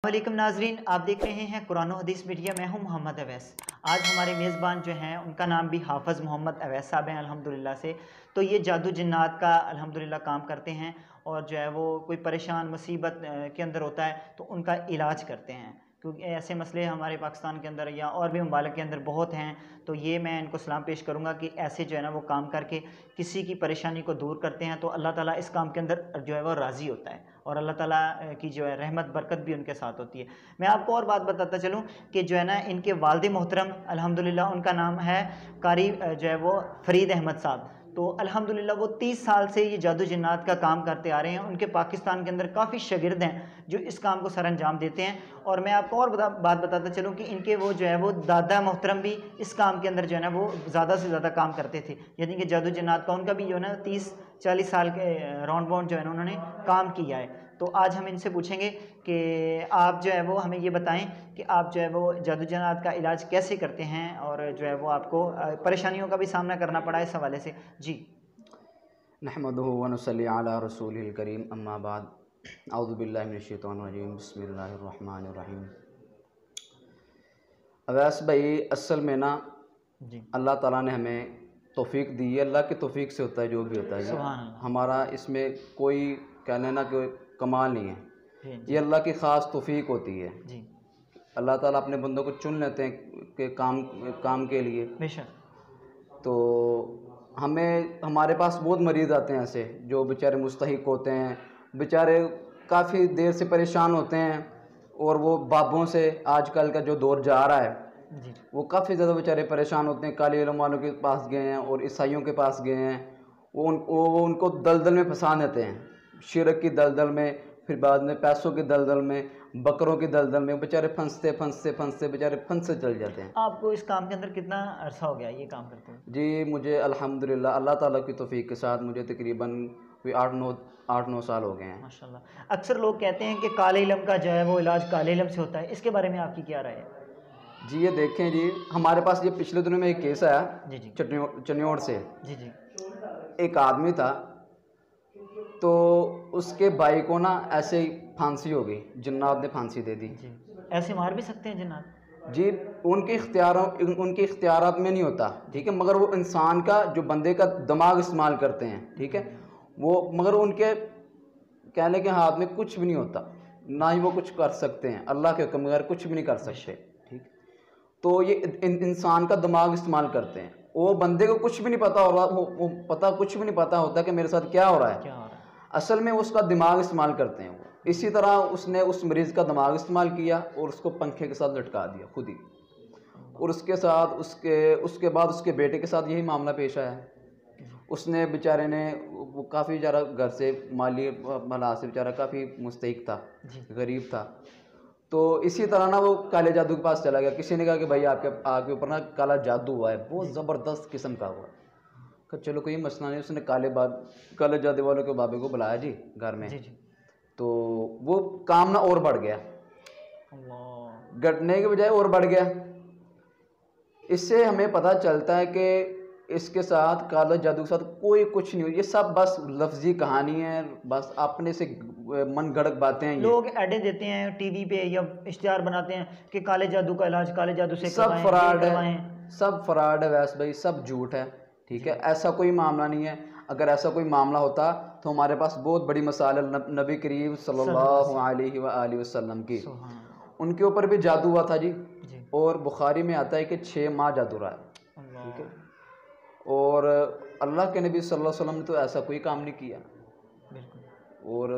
अस्सलामुअलैकुम नाजरीन, आप देख रहे हैं कुरान और हदीस मीडिया। मैं हूं मोहम्मद अवैस। आज हमारे मेज़बान जो हैं उनका नाम भी हाफ़िज़ मोहम्मद अवैस साहब हैं अल्हम्दुलिल्लाह से। तो ये जादू जिन्नात का अल्हम्दुलिल्लाह काम करते हैं और जो है वो कोई परेशान मुसीबत के अंदर होता है तो उनका इलाज करते हैं, क्योंकि ऐसे मसले हमारे पाकिस्तान के अंदर या और भी ममालिक के अंदर बहुत हैं। तो ये मैं इनको सलाम पेश करूँगा कि ऐसे जो है ना वो काम करके किसी की परेशानी को दूर करते हैं तो अल्लाह ताला इस काम के अंदर जो है वो राज़ी होता है और अल्लाह ताला की जो है रहमत बरकत भी उनके साथ होती है। मैं आपको और बात बताता चलूँ कि जो है ना इनके वालिद मोहतरम अल्हम्दुलिल्लाह उनका नाम है कारी जो है वो फरीद अहमद साहब। तो अल्हम्दुलिल्लाह वो 30 साल से ये जादू जिन्नात का काम करते आ रहे हैं। उनके पाकिस्तान के अंदर काफ़ी शागिर्द हैं जो इस काम को सर अंजाम देते हैं। और मैं आपको और बात बताता चलूँ कि इनके वो जो है वो दादा मोहतरम भी इस काम के अंदर जो है ना वो ज़्यादा से ज़्यादा काम करते थे, यानी कि जादू जिन्नात का उनका भी जो है ना 30-40 साल के राउंड बाउंड जो है ना उन्होंने काम किया है। तो आज हम इनसे पूछेंगे कि आप जो है वो हमें ये बताएं कि आप जो है वो जादू जिन्नात का इलाज कैसे करते हैं और जो है वो आपको परेशानियों का भी सामना करना पड़ा इस हवाले से। जी नहमदुहु व नुसल्ली अला रसूलिल करीम, अम्मा बाद, औज़ु बिल्लाहि मिनश शैतानिर रजीम, बिस्मिल्लाहिर रहमानिर रहीम। अवैस भाई, असल में ना जी अल्लाह ताला ने हमें तौफीक दी है। अल्लाह की तौफीक से होता है जो भी होता है जी। सुभान अल्लाह। हमारा इसमें कोई कहने ना कोई कमाल नहीं है, जी ये अल्लाह की ख़ास तौफीक होती है। जी अल्लाह ताला अपने बंदों को चुन लेते हैं कि काम के लिए। बेशक। तो हमारे पास बहुत मरीज़ आते हैं ऐसे जो बेचारे मुस्तहिक होते हैं, बेचारे काफ़ी देर से परेशान होते हैं और वो बाबों से आजकल का जो दौर जा रहा है जी वो काफ़ी ज़्यादा बेचारे परेशान होते हैं। काले इल्म वालों के पास गए हैं और ईसाइयों के पास गए हैं, वो उनको दलदल में फंसा देते हैं, शिरक की दलदल में, फिर बाद में पैसों की दलदल में, बकरों की दलदल में बेचारे फंसते फंसते फंसते बेचारे फंसते चल जाते हैं। आपको इस काम के अंदर कितना अरसा हो गया ये काम करते हुए? जी, मुझे अल्हम्दुलिल्लाह अल्लाह ताला की तौफीक के साथ मुझे तकरीबन कोई 8-9 साल हो गए हैं। माशाल्लाह। अक्सर लोग कहते हैं कि काले इल्म का जो है वो इलाज काले इल्म से होता है, इसके बारे में आपकी क्या राय है? जी, ये देखें जी, हमारे पास ये पिछले दिनों में एक केस आया जी जी चनियोड़ से। जी जी एक आदमी था, तो उसके भाई को ना ऐसे ही फांसी हो गई, जिन्नात ने फांसी दे दी। जी। ऐसे मार भी सकते हैं जिन्नात? जी, उनके इख्तियारात में नहीं होता, ठीक है, मगर वो इंसान का जो बंदे का दिमाग इस्तेमाल करते हैं, ठीक है, वो मगर उनके कहने के हाथ में कुछ भी नहीं होता, ना ही वो कुछ कर सकते हैं, अल्लाह के हुक्म बगैर कुछ भी नहीं कर सकते, ठीक। तो ये इंसान का दिमाग इस्तेमाल करते हैं। वो बंदे को कुछ भी नहीं पता हो रहा, वो कुछ भी नहीं पता होता कि मेरे साथ क्या हो रहा है। क्या हो रहा है? असल में उसका दिमाग इस्तेमाल करते हैं वो। इसी तरह उसने उस मरीज़ का दिमाग इस्तेमाल किया और उसको पंखे के साथ लटका दिया खुद ही। और उसके साथ उसके बाद उसके बेटे के साथ यही मामला पेश आया। उसने बेचारे ने वो काफ़ी ज़्यादा घर से माली हालात से बेचारा काफ़ी मुस्तहिक था, गरीब था। तो इसी तरह ना वो काले जादू के पास चला गया। किसी ने कहा कि भाई आपके ऊपर ना काला जादू हुआ है, बहुत ज़बरदस्त किस्म का हुआ। कहा चलो कोई मसला नहीं। उसने काले जादू वालों के बाबे को बुलाया जी घर में। जी जी। तो वो काम ना और बढ़ गया, अल्लाह। घटने के बजाय और बढ़ गया। इससे हमें पता चलता है कि इसके साथ काले जादू के साथ कोई कुछ नहीं हो, ये सब बस लफ्जी कहानी है, बस अपने से मन गढ़ंत बातें हैं। लोग ऐडें देते हैं टीवी पे या इश्तिहार बनाते हैं कि काले जादू का इलाज काले जादू से सब फ्रॉड है, करवाएं। सब फ्रॉड है वैसे भाई, सब झूठ है, ठीक है। ऐसा कोई मामला नहीं है। अगर ऐसा कोई मामला होता तो हमारे पास बहुत बड़ी मिसाल है नबी करीम सल्लल्लाहु अलैहि वसल्लम की। उनके ऊपर भी जादू हुआ था जी, और बुखारी में आता है कि 6 माह जादू रहा है, ठीक है। और अल्लाह के नबी सल्लल्लाहु अलैहि वसल्लम ने तो ऐसा कोई काम नहीं किया। और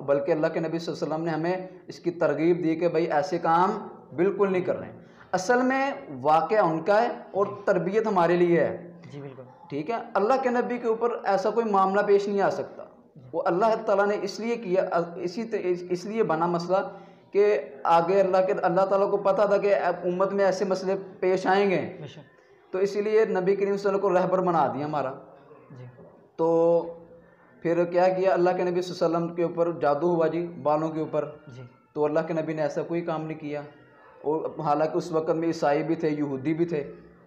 बल्कि अल्लाह के नबी सल्लल्लाहु अलैहि वसल्लम ने हमें इसकी तरगीब दी कि भाई ऐसे काम बिल्कुल नहीं कर रहे हैं। असल में वाक़या उनका है और तरबियत हमारे लिए है जी, बिल्कुल, ठीक है। अल्लाह के नबी के ऊपर ऐसा कोई मामला पेश नहीं आ सकता। वो अल्लाह ताला ने इसलिए किया, इसलिए बना मसला कि आगे अल्लाह ताला को पता था कि उम्मत में ऐसे मसले पेश आएंगे, तो इसीलिए नबी करीम सल्लल्लाहु अलैहि वसल्लम को रहबर बना दिया हमारा। तो फिर क्या किया, अल्लाह के नबी सल्लल्लाहु अलैहि वसल्लम के ऊपर जादू हुआ जी, बालों के ऊपर। तो अल्लाह के नबी ने ऐसा कोई काम नहीं किया। और हालांकि उस वक़्त में ईसाई भी थे, यहूदी भी थे,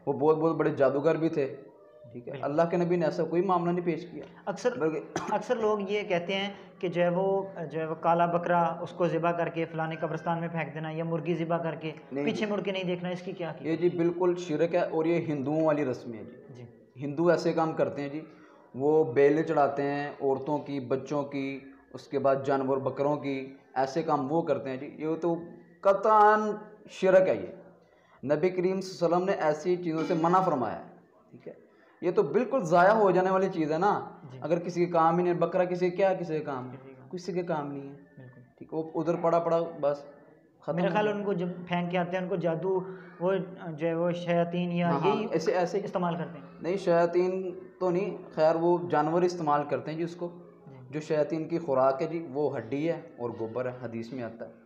वो बहुत बहुत बड़े जादूगर भी थे, ٹھیک ہے، اللہ کے نبی نے ایسا کوئی معاملہ نہیں پیش کیا. اکثر لوگ یہ کہتے ہیں کہ جو ہے وہ کالا بکرا اس کو ذبح کر کے فلانے قبرستان میں پھینک دینا یا مرغی ذبح کر کے پیچھے مڑ کے نہیں دیکھنا، اس کی کیا؟ یہ جی بالکل شرک ہے اور یہ ہندوؤں والی رسم ہے جی. ہندو ایسے کام کرتے ہیں جی، وہ بیلیں چڑھاتے ہیں عورتوں کی، بچوں کی، اس کے بعد جانور بکروں کی، ایسے کام وہ کرتے ہیں جی. یہ تو قطعاً شرک ہے. یہ نبی کریم صلی اللہ علیہ وسلم نے ایسی چیزوں سے منع فرمایا ہے. ٹھیک ہے، یہ تو بالکل ضائع ہو جانے والی چیز ہے نا. اگر کسی کے کام ہی نہیں، بکرا کسی کے کام کسی کے کام نہیں ہے. ٹھیک ہے، وہ ادھر پڑا بس ختم. میرا خیال ان کو جب پھینک کے آتے ہیں ان کو جادو وہ جو ہے وہ شیاطین یا یہی ایسے استعمال کرتے ہیں. نہیں، شیاطین تو نہیں، خیر وہ جانور استعمال کرتے ہیں جی اس کو. جو شیاطین کی خوراک ہے جی وہ ہڈی ہے اور گوبر ہے، حدیث میں آتا ہے.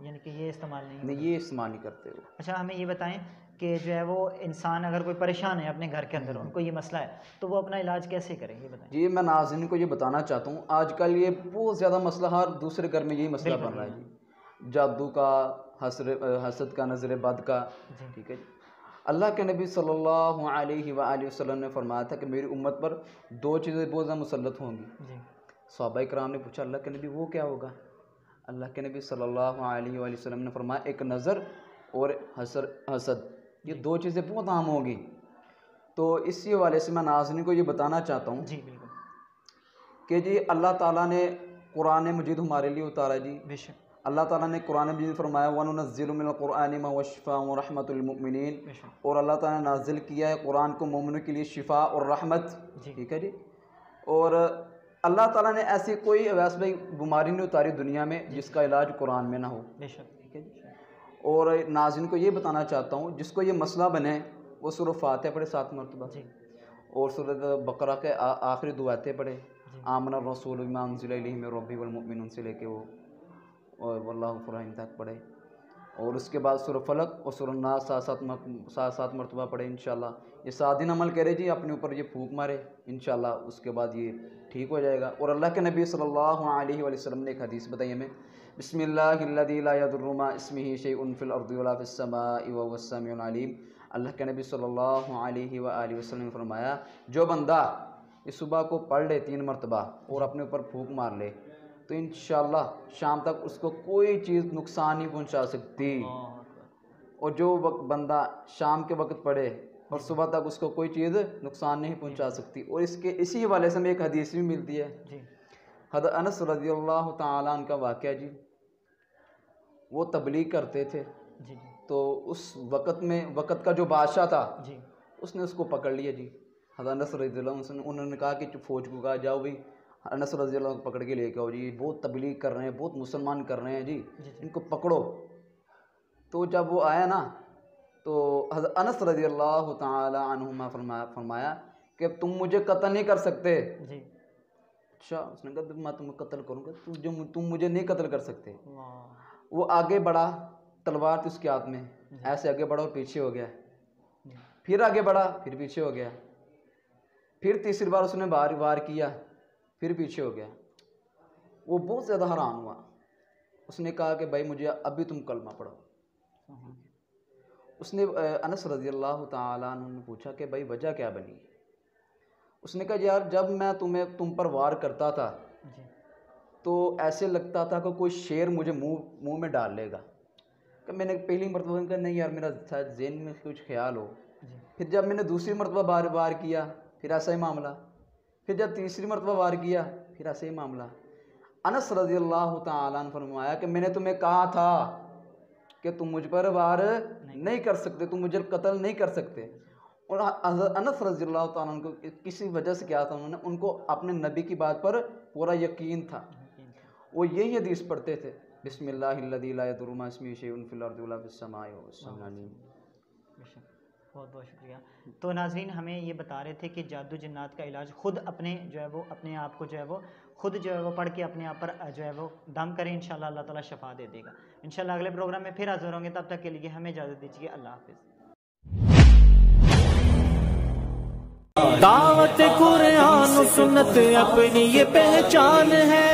یعنی کہ یہ استعمال نہیں، یہ استعمال نہیں کرتے وہ. اچھا، ہمیں یہ بتائیں کہ جو ہے وہ انسان اگر کوئی پریشان ہے اپنے گھر کے اندر، ان کو یہ مسئلہ ہے تو وہ اپنا علاج کیسے کریں، یہ بتائیں. جی میں ناظرین کو یہ بتانا چاہتا ہوں، آج کل یہ بہت زیادہ مسئلہ، ہر دوسرے گھر میں یہی مسئلہ بن رہا ہے جی. جادو کا، حسد کا، نظر بد کا. ٹھیک ہے جی. اللہ کے نبی صلی اللہ علیہ وآلہ وسلم نے فرمایا تھا کہ میری امت پر 2 چیزیں بہت زیادہ مسلط ہوں گی. صحابہ کرام نے پوچھا اللہ کے نبی وہ کیا ہوگا؟ اللہ کے نبی صلی اللہ علیہ وآلہ وسلم نے فرمایا ایک نظر اور حسد. یہ 2 چیزیں بہت عام ہوں گی. تو اسی حوالے سے میں ناظرین کو یہ بتانا چاہتا ہوں جی بالکل کہ جی اللہ تعالیٰ نے قرآن مجید ہمارے لیے اتارا جی. بے شک اللہ تعالیٰ نے قرآن مجید فرمایا وَنُنَزِّلُ مِنَ الْقُرْآنِ مَا هُوَ شِفَاءٌ وَرَحْمَةٌ لِلْمُؤْمِنِينَ. اور اللہ تعالیٰ نے نازل کیا ہے قرآن کو مومنوں کے لیے شفا اور رحمت. ٹھیک ہے جی. اور اللہ تعالیٰ نے ایسی کوئی اویس بھائی بیماری نہیں اتاری دنیا میں جس کا علاج قرآن میں نہ ہو. بے شک. ٹھیک ہے جی. اور ناظرین کو یہ بتانا چاہتا ہوں جس کو یہ مسئلہ بنے وہ سورہ فاتحہ پڑھے 7 مرتبہ اور سورہ بقرہ کے آخری 2 آیتیں پڑھے. آمن الرسول بما انزل الیہ من ربہ والمؤمنون سے لے کے وہ اور واللہ غفور تک پڑھے. اور اس کے بعد سورہ فلق اور سورہ الناس 7 مرتبہ پڑھے انشاءاللہ. یہ 7 دن عمل کرے جی، اپنے اوپر یہ پھونک مارے انشاءاللہ، اس کے بعد یہ ٹھیک ہو جائے گا. اور اللہ کے نبی صلی اللہ علیہ وآلہ وسلم نے ایک حدیث بتائی ہمیں، بسم اللہ الذی لا یضر مع اسمہ شیء فی الارض ولا فی السماء وهو السمیع العلیم. اللہ کے نبی صلی اللہ علیہ وآلہ وسلم نے فرمایا جو بندہ اس صبح کو پڑھ لے 3 مرتبہ اور اپنے اوپر پھونک مار لے تو انشاءاللہ شام تک اس کو کوئی چیز نقصان نہیں پہنچا سکتی. اور جو بندہ شام کے وقت پڑھے اور صبح تک اس کو کوئی چیز نقصان نہیں پہنچا سکتی. اور اسی حوالے سے ہمیں ایک حدیث بھی ملتی ہے حضرت انس رضی اللہ تعالیٰ عنہ کا واقعہ جی. وہ تبلیغ کرتے تھے تو اس وقت کا جو بادشاہ تھا اس نے اس کو پکڑ لیا جی. حضرت انس رضی اللہ عنہ انہوں نے کہا کہ فوج کو کہا جاؤ بھائی انس رضی اللہ عنہ کو پکڑ کے لے کے آؤ جی، بہت تبلیغ کر رہے ہیں، بہت مسلمان کر رہے ہیں جی، ان کو پکڑو. تو جب وہ آیا نا تو حضرت انس رضی اللہ تعالی عنہما فرمایا کہ تم مجھے قتل نہیں کر سکتے. اچھا، اس نے کہا میں تمہیں قتل کروں گا، تم مجھے نہیں قتل کر سکتے. وہ آگے بڑھا، تلوار تھی اس کے ہاتھ میں، ایسے آگے بڑھا اور پیچھے ہو گیا، پھر آگے بڑھا پھر پیچھے ہو گیا، پھر تیسری بار اس نے وار کیا پھر پیچھے ہو گیا. وہ بہت زیادہ حیران ہوا. اس نے کہا کہ بھائی مجھے ابھی تم کلمہ پڑھو. اس نے انس رضی اللہ تعالیٰ عنہ نے پوچھا کہ بھائی وجہ کیا بنی؟ اس نے کہا یار جب میں تم پر وار کرتا تھا تو ایسے لگتا تھا کہ کوئی شیر مجھے منہ میں ڈال لے گا. کہ میں نے پہلی مرتبہ کہا نہیں یار میرا شاید ذہن میں کچھ خیال ہو. پھر جب میں نے دوسری مرتبہ وار کیا پھر ایسا ہی معاملہ، پھر جب تیسری مرتبہ وار کیا پھر ایسا ہی معاملہ. انس رضی اللہ تعالیٰ عنہ فرمایا کہ میں نے تمہیں کہا تھا کہ تم مجھ پر وار نہیں کر سکتے، تم مجھے قتل نہیں کر سکتے. اور انس رضی اللہ تعالیٰ عنہ کو کسی وجہ سے کیا تھا، ان کو اپنے نبی کی بات پر پورا یقین تھا. وہ یہی حدیث پڑھتے تھے بسم اللہ الذی لا یضر مع اسمہ شیء فی الارض ولا فی السماء وهو السمیع العلیم. بہت بہت شکریہ. تو ناظرین ہمیں یہ بتا رہے تھے کہ جادو جنات کا علاج خود اپنے جو ہے وہ اپنے آپ کو جو ہے وہ خود جو ہے وہ پڑھ کے اپنے آپ پر جو ہے وہ دم کریں، انشاءاللہ اللہ تعالیٰ شفا دے دے گا. انشاءاللہ اگلے پروگرام میں پھر حاضر ہوں گے، تب تک کے لیے ہمیں اجازت دیجیے. اللہ حافظ. دعوت قرآن و سنت اپنی یہ پہچان ہے.